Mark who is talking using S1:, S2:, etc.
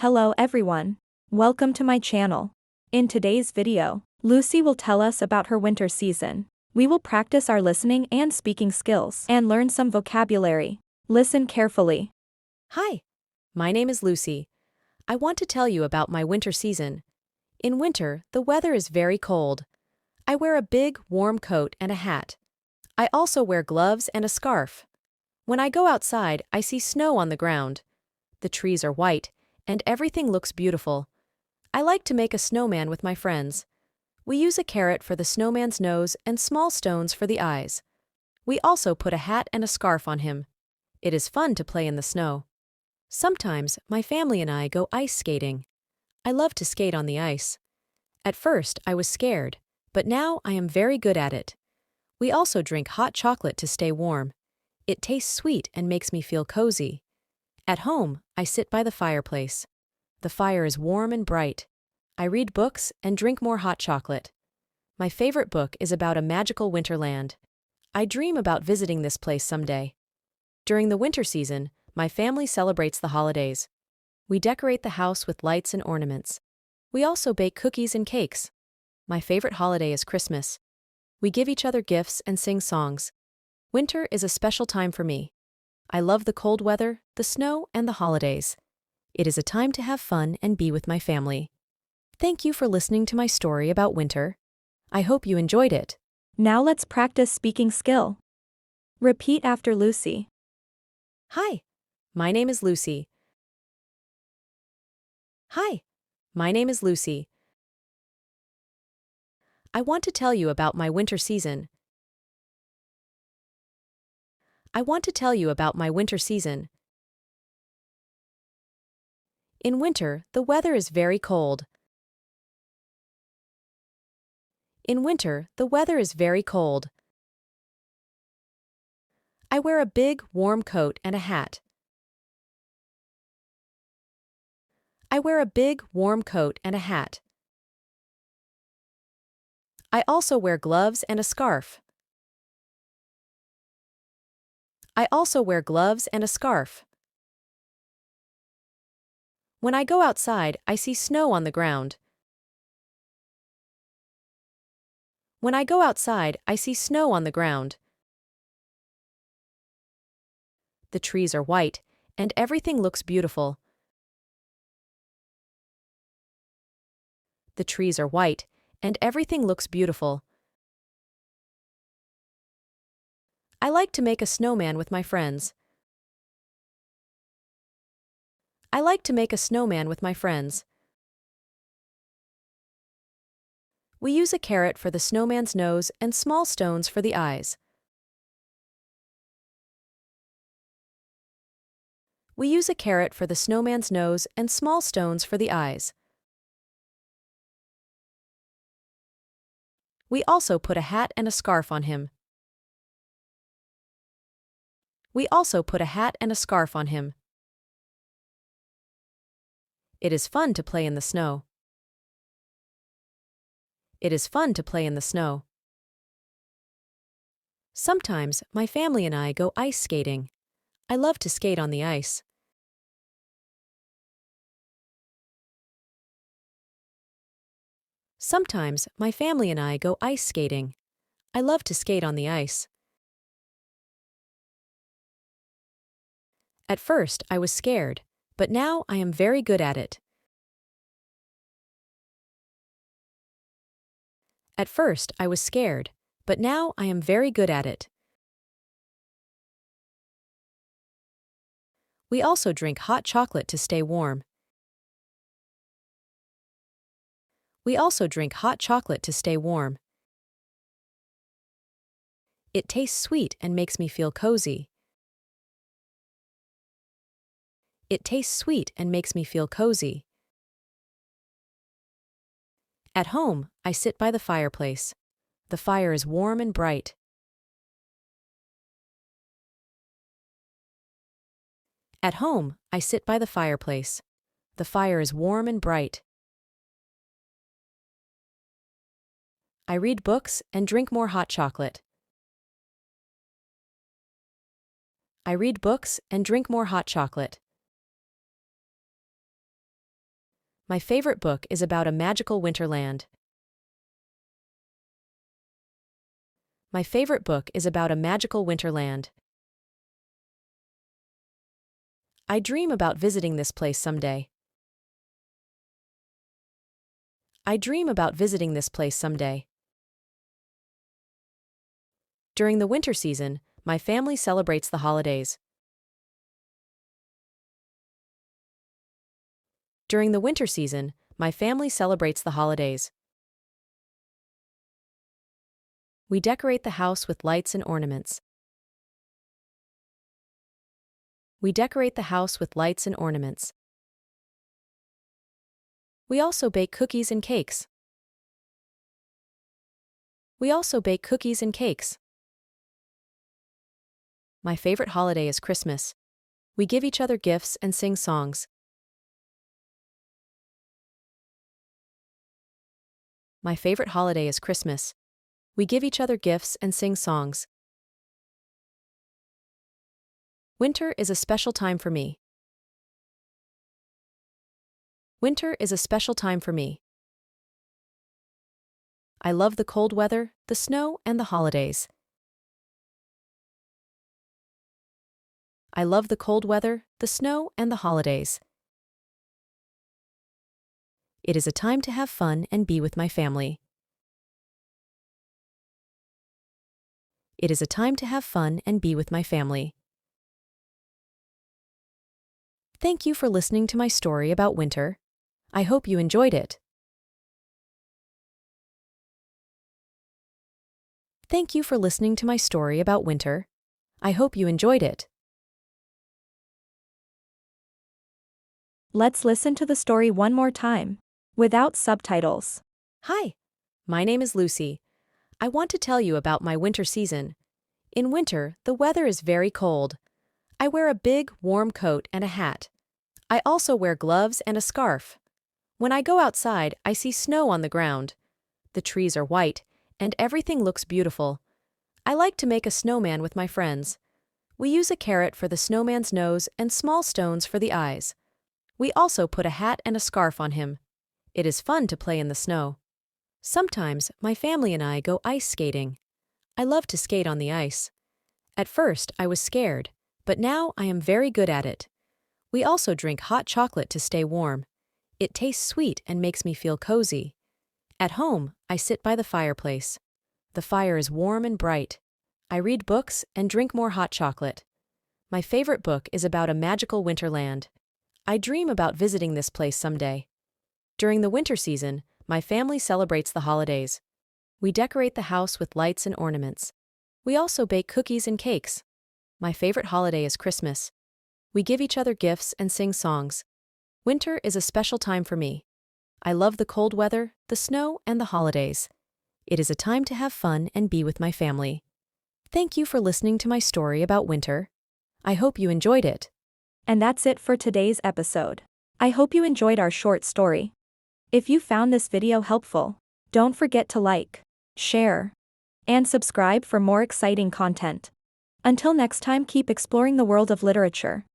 S1: Hello everyone. Welcome to my channel. In today's video, Lucy will tell us about her winter season. We will practice our listening and speaking skills and learn some vocabulary. Listen carefully.
S2: Hi, my name is Lucy. I want to tell you about my winter season. In winter, the weather is very cold. I wear a big, warm coat and a hat. I also wear gloves and a scarf. When I go outside, I see snow on the ground. The trees are white, and everything looks beautiful. I like to make a snowman with my friends. We use a carrot for the snowman's nose and small stones for the eyes. We also put a hat and a scarf on him. It is fun to play in the snow. Sometimes, my family and I go ice skating. I love to skate on the ice. At first, I was scared, but now I am very good at it. We also drink hot chocolate to stay warm. It tastes sweet and makes me feel cozy. At home, I sit by the fireplace. The fire is warm and bright. I read books and drink more hot chocolate. My favorite book is about a magical winterland. I dream about visiting this place someday. During the winter season, my family celebrates the holidays. We decorate the house with lights and ornaments. We also bake cookies and cakes. My favorite holiday is Christmas. We give each other gifts and sing songs. Winter is a special time for me. I love the cold weather, the snow, and the holidays. It is a time to have fun and be with my family. Thank you for listening to my story about winter. I hope you enjoyed it.
S1: Now let's practice speaking skill. Repeat after Lucy.
S2: Hi, my name is Lucy. Hi, my name is Lucy. I want to tell you about my winter season. I want to tell you about my winter season. In winter, the weather is very cold. In winter, the weather is very cold. I wear a big, warm coat and a hat. I wear a big, warm coat and a hat. I also wear gloves and a scarf. I also wear gloves and a scarf. When I go outside, I see snow on the ground. When I go outside, I see snow on the ground. The trees are white, and everything looks beautiful. The trees are white, and everything looks beautiful. I like to make a snowman with my friends. I like to make a snowman with my friends. We use a carrot for the snowman's nose and small stones for the eyes. We use a carrot for the snowman's nose and small stones for the eyes. We also put a hat and a scarf on him. We also put a hat and a scarf on him. It is fun to play in the snow. It is fun to play in the snow. Sometimes, my family and I go ice skating. I love to skate on the ice. Sometimes, my family and I go ice skating. I love to skate on the ice. At first, I was scared, but now I am very good at it. At first, I was scared, but now I am very good at it. We also drink hot chocolate to stay warm. We also drink hot chocolate to stay warm. It tastes sweet and makes me feel cozy. It tastes sweet and makes me feel cozy. At home, I sit by the fireplace. The fire is warm and bright. At home, I sit by the fireplace. The fire is warm and bright. I read books and drink more hot chocolate. I read books and drink more hot chocolate. My favorite book is about a magical winterland. My favorite book is about a magical winterland. I dream about visiting this place someday. I dream about visiting this place someday. During the winter season, my family celebrates the holidays. During the winter season, my family celebrates the holidays. We decorate the house with lights and ornaments. We decorate the house with lights and ornaments. We also bake cookies and cakes. We also bake cookies and cakes. My favorite holiday is Christmas. We give each other gifts and sing songs. My favorite holiday is Christmas. We give each other gifts and sing songs. Winter is a special time for me. Winter is a special time for me. I love the cold weather, the snow, and the holidays. I love the cold weather, the snow, and the holidays. It is a time to have fun and be with my family. It is a time to have fun and be with my family. Thank you for listening to my story about winter. I hope you enjoyed it. Thank you for listening to my story about winter. I hope you enjoyed it.
S1: Let's listen to the story one more time, without subtitles.
S2: Hi, my name is Lucy. I want to tell you about my winter season. In winter, the weather is very cold. I wear a big, warm coat and a hat. I also wear gloves and a scarf. When I go outside, I see snow on the ground. The trees are white, and everything looks beautiful. I like to make a snowman with my friends. We use a carrot for the snowman's nose and small stones for the eyes. We also put a hat and a scarf on him. It is fun to play in the snow. Sometimes my family and I go ice skating. I love to skate on the ice. At first, I was scared, but now I am very good at it. We also drink hot chocolate to stay warm. It tastes sweet and makes me feel cozy. At home, I sit by the fireplace. The fire is warm and bright. I read books and drink more hot chocolate. My favorite book is about a magical winterland. I dream about visiting this place someday. During the winter season, my family celebrates the holidays. We decorate the house with lights and ornaments. We also bake cookies and cakes. My favorite holiday is Christmas. We give each other gifts and sing songs. Winter is a special time for me. I love the cold weather, the snow, and the holidays. It is a time to have fun and be with my family. Thank you for listening to my story about winter. I hope you enjoyed it.
S1: And that's it for today's episode. I hope you enjoyed our short story. If you found this video helpful, don't forget to like, share, and subscribe for more exciting content. Until next time, keep exploring the world of literature.